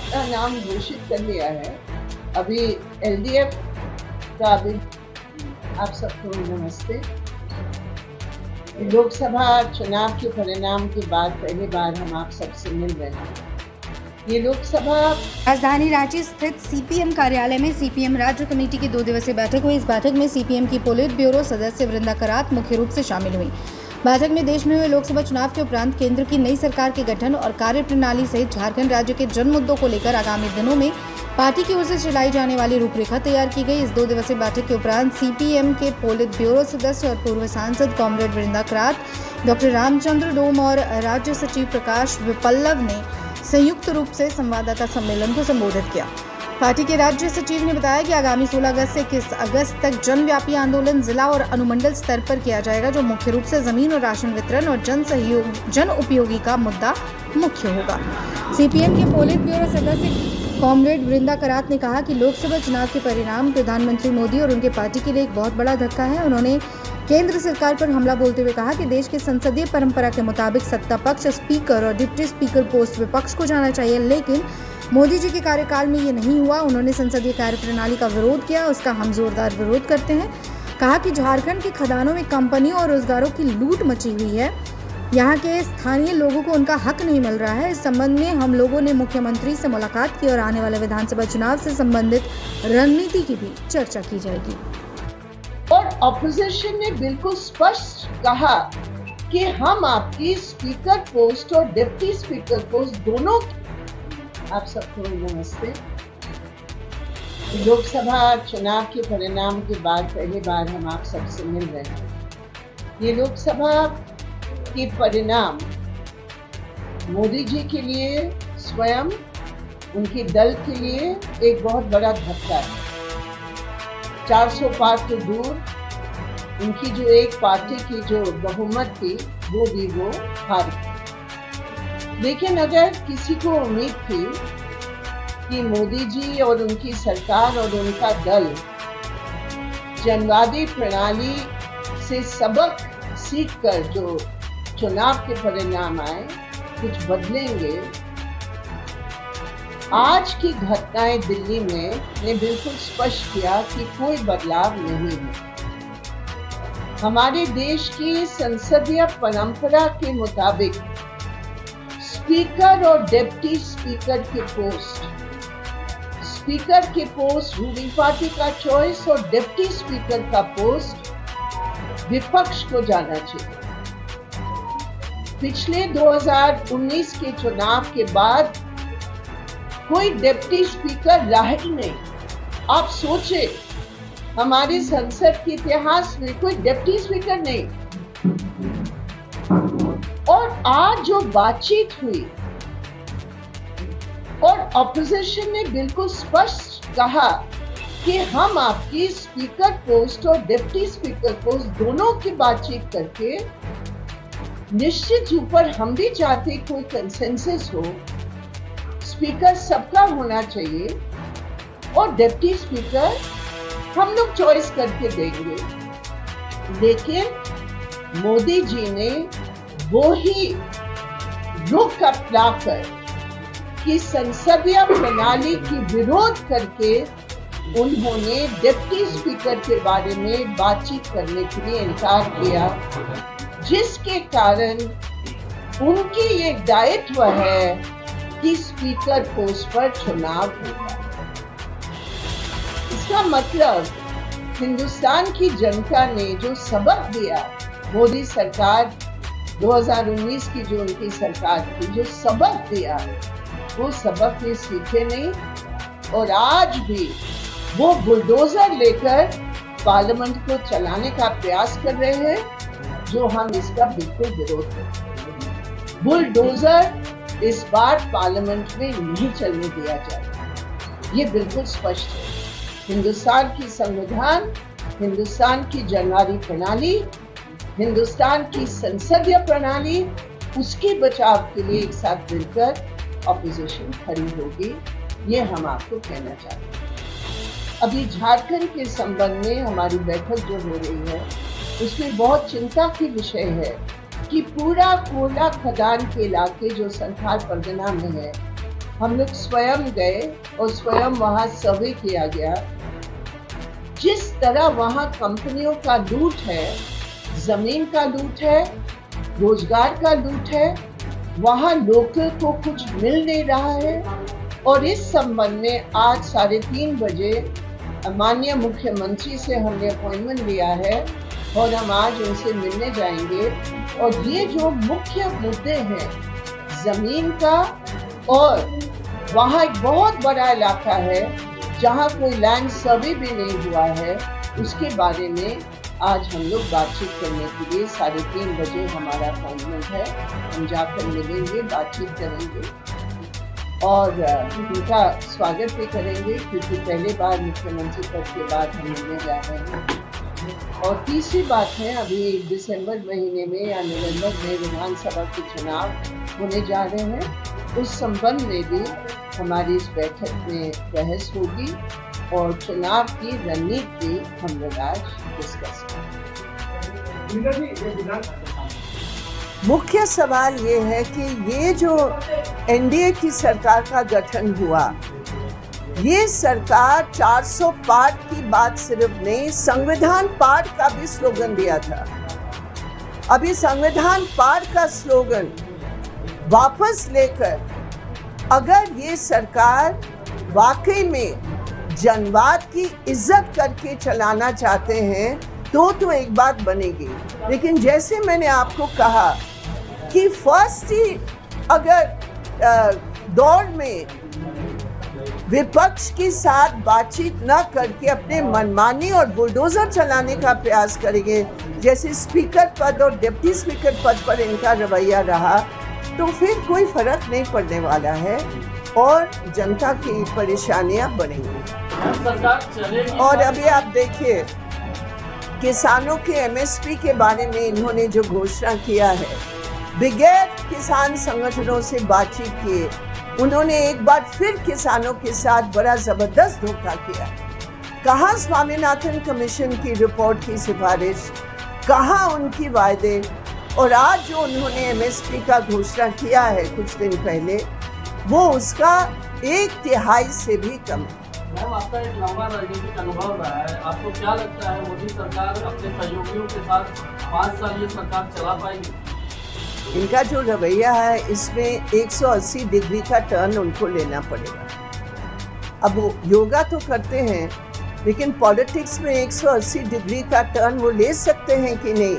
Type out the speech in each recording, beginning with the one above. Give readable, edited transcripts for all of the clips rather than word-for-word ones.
अपना नाम घोषित कर लिया है। अभी एलडीएफ का भी आप सबको नमस्ते। लोकसभा चुनाव के परिणाम के बाद पहली बार हम आप सबसे मिल रहे हैं। ये लोकसभा राजधानी रांची स्थित सीपीएम कार्यालय में सीपीएम राज्य कमेटी की 2 दिवसीय बैठक हुई। इस बैठक में सीपीएम की पोलिट ब्यूरो सदस्य वृंदा करात मुख्य रूप से शामिल हुई। बैठक में देश में हुए लोकसभा चुनाव के उपरांत केंद्र की नई सरकार के गठन और कार्यप्रणाली सहित झारखंड राज्य के जन मुद्दों को लेकर आगामी दिनों में पार्टी की ओर से चलाई जाने वाली रूपरेखा तैयार की गई। इस 2 दिवसीय बैठक के उपरांत सीपीएम के पोलिट ब्यूरो सदस्य और पूर्व सांसद कॉमरेड वृंदा करात, डॉक्टर रामचंद्र डोम और राज्य सचिव प्रकाश विपल्लव ने संयुक्त रूप से संवाददाता सम्मेलन को संबोधित किया। पार्टी के राज्य सचिव ने बताया कि आगामी 16 अगस्त से 21 अगस्त तक जनव्यापी आंदोलन जिला और अनुमंडल स्तर पर किया जाएगा, जो मुख्य रूप से जमीन और राशन वितरण और जन उपयोगी का मुद्दा मुख्य होगा। सीपीएम के पोलिट ब्यूरो सदस्य कॉमरेड वृंदा करात ने कहा कि लोकसभा चुनाव के परिणाम प्रधानमंत्री मोदी और उनके पार्टी के लिए एक बहुत बड़ा धक्का है। उन्होंने केंद्र सरकार पर हमला बोलते हुए कहा कि देश के संसदीय परंपरा के मुताबिक सत्ता पक्ष स्पीकर और डिप्टी स्पीकर पोस्ट विपक्ष को जाना चाहिए, लेकिन मोदी जी के कार्यकाल में ये नहीं हुआ। उन्होंने संसदीय कार्यप्रणाली का विरोध किया, उसका हम जोरदार विरोध करते हैं। कहा कि झारखंड के खदानों में कंपनियों और रोजगारों की लूट मची हुई है, यहाँ के स्थानीय लोगों को उनका हक नहीं मिल रहा है। इस संबंध में हम लोगों ने मुख्यमंत्री से मुलाकात की और आने वाले विधानसभा चुनाव से संबंधित रणनीति की भी चर्चा की जाएगी। और ऑपोजिशन ने बिल्कुल स्पष्ट कहा कि हम आपकी स्पीकर पोस्ट और डिप्टी स्पीकर पोस्ट दोनों। आप सबको नमस्ते। लोकसभा चुनाव के परिणाम के बाद पहली बार हम आप सबसे मिल रहे हैं। ये लोकसभा के परिणाम मोदी जी के लिए, स्वयं उनके दल के लिए एक बहुत बड़ा धक्का है। 400 पार तो दूर, उनकी जो एक पार्टी की जो बहुमत थी वो हार गई। लेकिन अगर किसी को उम्मीद थी कि मोदी जी और उनकी सरकार और उनका दल जनवादी प्रणाली से सबक सीखकर जो चुनाव के परिणाम आए कुछ बदलेंगे, आज की घटनाएं दिल्ली में ने बिल्कुल स्पष्ट किया कि कोई बदलाव नहीं है। हमारे देश की संसदीय परंपरा के मुताबिक स्पीकर और डिप्टी स्पीकर के पोस्ट, स्पीकर के पोस्ट रूलिंग पार्टी का चॉइस और डिप्टी स्पीकर का पोस्ट विपक्ष को जाना चाहिए। पिछले 2019 के चुनाव के बाद कोई डिप्टी स्पीकर रहा ही नहीं। आप सोचे, हमारे संसद के इतिहास में कोई डिप्टी स्पीकर नहीं। और आज जो बातचीत हुई और ऑपोजिशन ने बिल्कुल स्पष्ट कहा कि हम आपकी स्पीकर पोस्ट और डिप्टी स्पीकर पोस्ट दोनों की बातचीत करके निश्चित ऊपर हम भी चाहते कोई कंसेंसस हो, स्पीकर सबका होना चाहिए और डिप्टी स्पीकर हम लोग चॉइस करके देंगे। लेकिन मोदी जी ने वो ही रुख अपनाकर कि संसदीय प्रणाली की विरोध करके उन्होंने डिप्टी स्पीकर के बारे में बातचीत करने के लिए इनकार किया, जिसके कारण उनकी ये दायित्व है कि स्पीकर पोस्ट पर चुनाव होगा। इसका मतलब हिंदुस्तान की जनता ने जो सबक दिया, मोदी सरकार 2019 की जो उनकी सरकार थी, जो सबक दिया वो सबक ये सीखे नहीं और आज भी वो बुलडोजर लेकर पार्लियामेंट को चलाने का प्रयास कर रहे हैं, जो हम इसका बिल्कुल विरोध करते हैं। बुलडोजर इस बार पार्लियामेंट में नहीं चलने दिया जाएगा, ये बिल्कुल स्पष्ट है। हिंदुस्तान की संविधान, हिंदुस्तान की जनवादी प्रणाली, हिंदुस्तान की संसदीय प्रणाली, उसके बचाव के लिए एक साथ मिलकर ऑपोजिशन खड़ी होगी, ये हम आपको कहना चाहते हैं। अभी झारखंड के संबंध में हमारी बैठक जो हो रही है, उसमें बहुत चिंता की विषय है कि पूरा कोयला खदान के इलाके जो संथाल परगना में है, हम लोग स्वयं गए और स्वयं वहां सर्वे किया गया। जिस तरह वहां कंपनियों का लूट है, जमीन का लूट है, रोजगार का लूट है, वहां लोगों को कुछ मिल नहीं रहा है। और इस संबंध में आज 3:30 बजे माननीय मुख्यमंत्री से हमने अपॉइंटमेंट लिया है और हम आज उनसे मिलने जाएंगे। और ये जो मुख्य मुद्दे हैं जमीन का, और वहाँ एक बहुत बड़ा इलाका है जहाँ कोई लैंड सर्वे भी नहीं हुआ है, उसके बारे में आज हम लोग बातचीत करने के लिए 3:30 बजे हमारा अपॉइंटमेंट है। हम जाकर मिलेंगे, बातचीत करेंगे और उनका स्वागत भी करेंगे, क्योंकि पहली बार मुख्यमंत्री पद के बाद हम मिलने जा रहे हैं। और तीसरी बात है, अभी दिसंबर महीने में या नवंबर में विधानसभा के चुनाव होने जा रहे हैं। उस संबंध में भी हमारी इस बैठक में बहस होगी और चुनाव की रणनीति हम लोग आज डिस्कस करेंगे। मुख्य सवाल ये है कि ये जो एनडीए की सरकार का गठन हुआ, ये सरकार 400 पार की बात सिर्फ नहीं, संविधान पार का भी स्लोगन दिया था। अभी संविधान पार का स्लोगन वापस लेकर अगर ये सरकार वाकई में जनवाद की इज्जत करके चलाना चाहते हैं तो एक बात बनेगी। लेकिन जैसे मैंने आपको कहा कि फर्स्ट ही अगर दौर में विपक्ष के साथ बातचीत न करके अपने मनमानी और बुलडोजर चलाने का प्रयास करेंगे, जैसे स्पीकर पद और डिप्टी स्पीकर पद पर इनका रवैया रहा, तो फिर कोई फर्क नहीं पड़ने वाला है और जनता की परेशानियां बढ़ेंगी। और अभी आप देखिए, किसानों के एमएसपी के बारे में इन्होंने जो घोषणा किया है, बगैर किसान संगठनों से बातचीत किए उन्होंने एक बार फिर किसानों के साथ बड़ा जबरदस्त धोखा किया। कहाँ स्वामीनाथन कमीशन की रिपोर्ट की सिफारिश, कहाँ उनकी वायदे, और आज जो उन्होंने एमएसपी का घोषणा किया है कुछ दिन पहले, वो उसका 1/3 से भी कम। मैम, आपका एक लंबा राजनीतिक अनुभव रहा है, आपको क्या लगता है मोदी सरकार अपने सहयोगियों के साथ 5 साल ये सरकार चला पाएगी? इनका जो रवैया है, इसमें 180 डिग्री का टर्न उनको लेना पड़ेगा। अब वो योगा तो करते हैं, लेकिन पॉलिटिक्स में 180 डिग्री का टर्न वो ले सकते हैं कि नहीं,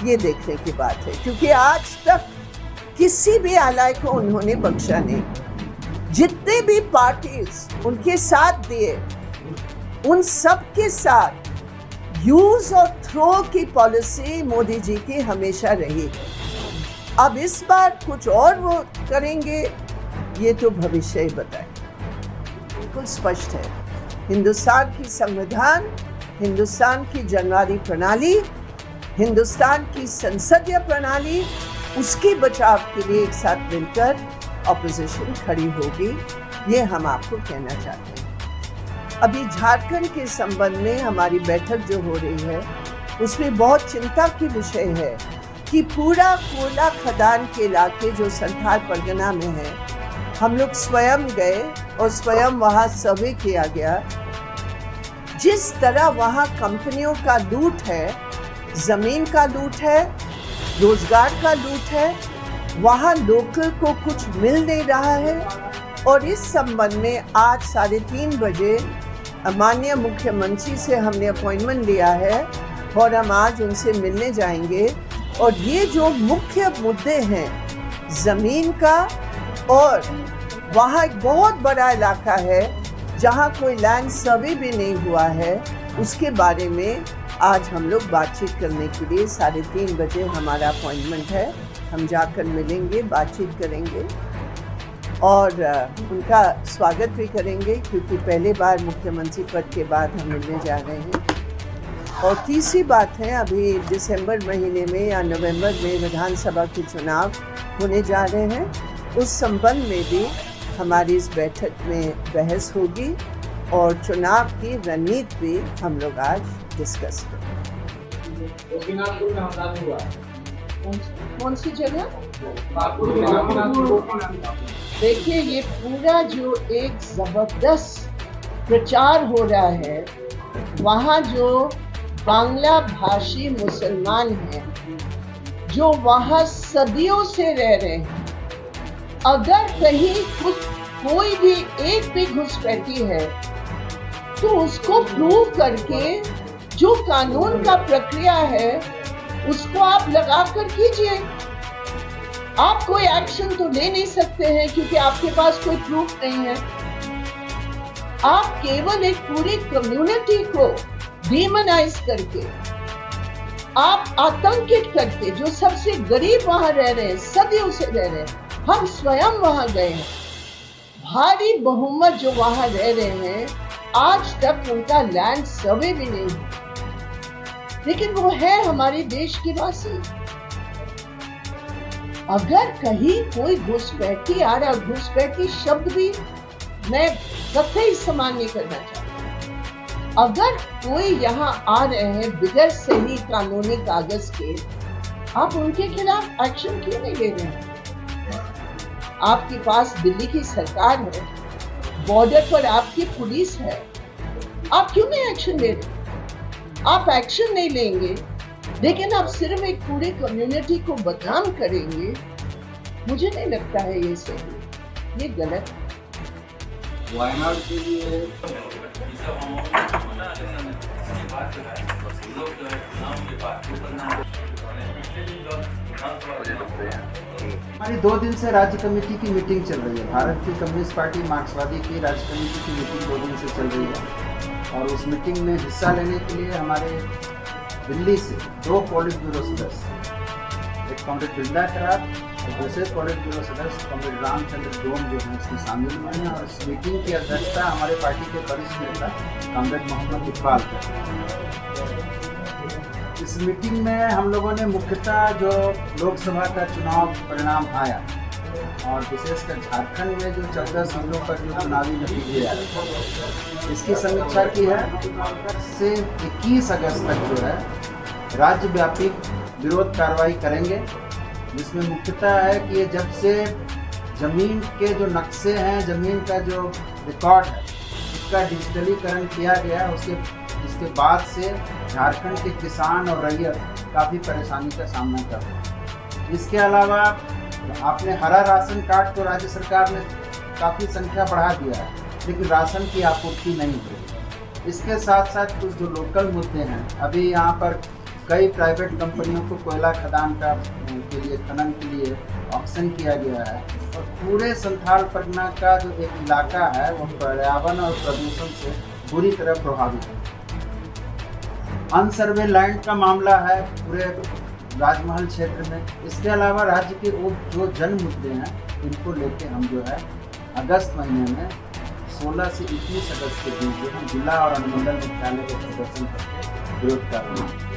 ये देखने की बात है। क्योंकि आज तक किसी भी आलय को उन्होंने बख्शा नहीं। जितने भी पार्टीज उनके साथ दिए, उन सब के साथ यूज और थ्रो की पॉलिसी मोदी जी की हमेशा रही है। अब इस बार कुछ और वो करेंगे, ये तो भविष्य ही बताएगा। बिल्कुल स्पष्ट है, हिंदुस्तान की संविधान, हिंदुस्तान की जनवादी प्रणाली, हिंदुस्तान की संसदीय प्रणाली, उसके बचाव के लिए एक साथ मिलकर ऑपोजिशन खड़ी होगी, ये हम आपको कहना चाहते हैं। अभी झारखंड के संबंध में हमारी बैठक जो हो रही है, उसमें बहुत चिंता की विषय है कि पूरा कोयला खदान के इलाके जो संथाल परगना में है, हम लोग स्वयं गए और स्वयं वहाँ सर्वे किया गया। जिस तरह वहाँ कंपनियों का लूट है, जमीन का लूट है, रोजगार का लूट है, वहाँ लोगों को कुछ मिल नहीं रहा है। और इस संबंध में आज 3:30 बजे माननीय मुख्यमंत्री से हमने अपॉइंटमेंट लिया है और हम आज उनसे मिलने जाएंगे। और ये जो मुख्य मुद्दे हैं ज़मीन का, और वहाँ एक बहुत बड़ा इलाका है जहाँ कोई लैंड सर्वे भी नहीं हुआ है, उसके बारे में आज हम लोग बातचीत करने के लिए 3:30 बजे हमारा अपॉइंटमेंट है। हम जाकर मिलेंगे, बातचीत करेंगे और उनका स्वागत भी करेंगे, क्योंकि पहली बार मुख्यमंत्री पद के बाद हम मिलने जा रहे हैं। और तीसरी बात है, अभी दिसंबर महीने में या नवंबर में विधानसभा के चुनाव होने जा रहे हैं। उस संबंध में भी हमारी इस बैठक में बहस होगी और चुनाव की रणनीति भी हम लोग आज डिस्कस करेंगे। कौन सी जगह? देखिए, ये पूरा जो एक जबरदस्त प्रचार हो रहा है, वहाँ जो बांग्ला भाषी मुसलमान हैं, जो वहाँ सदियों से रह रहे हैं, अगर कहीं कोई भी एक भी घुसपैठी है तो उसको प्रूव करके जो कानून का प्रक्रिया है उसको आप लगा कर कीजिए। आप कोई एक्शन तो ले नहीं सकते हैं क्योंकि आपके पास कोई प्रूफ नहीं है। आप केवल एक पूरी कम्युनिटी को डीमोनाइज करके, आप आतंकित करके, जो सबसे गरीब वहां रह रहे हैं, सदियों से रह रहे हैं, हम स्वयं वहां गए हैं, भारी बहुमत जो वहां रह रहे हैं, आज तक उनका लैंड सर्वे भी नहीं है, लेकिन वो है हमारे देश के वासी। अगर कहीं कोई घुसपैठी आ रहा, घुसपैठी शब्द भी मैं कतई इस्तेमाल नहीं करना चाहता। अगर कोई यहाँ आ रहे हैं बिगैर सही कानूनी कागज के, आप उनके खिलाफ एक्शन क्यों नहीं ले रहे हैं? आपके पास दिल्ली की सरकार है, बॉर्डर पर आपकी पुलिस है, आप क्यों नहीं एक्शन ले रहे? आप एक्शन नहीं लेंगे लेकिन आप सिर्फ एक पूरे कम्युनिटी को बदनाम करेंगे, मुझे नहीं लगता है ये सही, ये गलत। वायनाड के लिए हमारी 2 दिन से राज्य कमेटी की मीटिंग चल रही है। भारत की कम्युनिस्ट पार्टी मार्क्सवादी की राज्य कमेटी की मीटिंग 2 दिन से चल रही है और उस मीटिंग में हिस्सा लेने के लिए हमारे दिल्ली से 2 पॉलिट ब्यूरो सदस्य, एक कॉमरेड बिरला करार और दूसरे पॉलिट ब्यूरो सदस्य कॉमरेड रामचंद्र डोम जो हैं इसमें शामिल हुए हैं और इस मीटिंग की अध्यक्षता हमारे पार्टी के वरिष्ठ नेता कॉमरेड मोहम्मद इकबाल कर रहे हैं। इस मीटिंग में हम लोगों ने मुख्यतः जो लोकसभा का चुनाव परिणाम आया और विशेषकर झारखंड में जो 14 सीटों पर जो चुनावी नतीजे आए, इसकी समीक्षा की है। से 21 अगस्त तक जो है राज्यव्यापी विरोध कार्रवाई करेंगे, जिसमें मुख्यतः है कि ये जब से जमीन के जो नक्शे हैं, जमीन का जो रिकॉर्ड है, उसका डिजिटलीकरण किया गया, इसके बाद से झारखंड के किसान और रैयत काफ़ी परेशानी का सामना कर रहे हैं। इसके अलावा आपने हरा राशन कार्ड तो राज्य सरकार ने काफ़ी संख्या बढ़ा दिया है, लेकिन राशन की आपूर्ति नहीं हुई। इसके साथ साथ कुछ जो लोकल मुद्दे हैं, अभी यहाँ पर कई प्राइवेट कंपनियों को कोयला खदान का के लिए खनन के लिए ऑक्शन किया गया है और पूरे संथाल परगना का जो एक इलाका है वो पर्यावरण और प्रदूषण से बुरी तरह प्रभावित है। अनसर्वे लैंड का मामला है पूरे राजमहल क्षेत्र में। इसके अलावा राज्य के जो जन मुद्दे हैं, इनको लेके हम जो है अगस्त महीने में 16 से 21 अगस्त के बीच जो है जिला और अनुमंडल मुख्यालय को प्रदर्शन करके विरोध कर रहे हैं।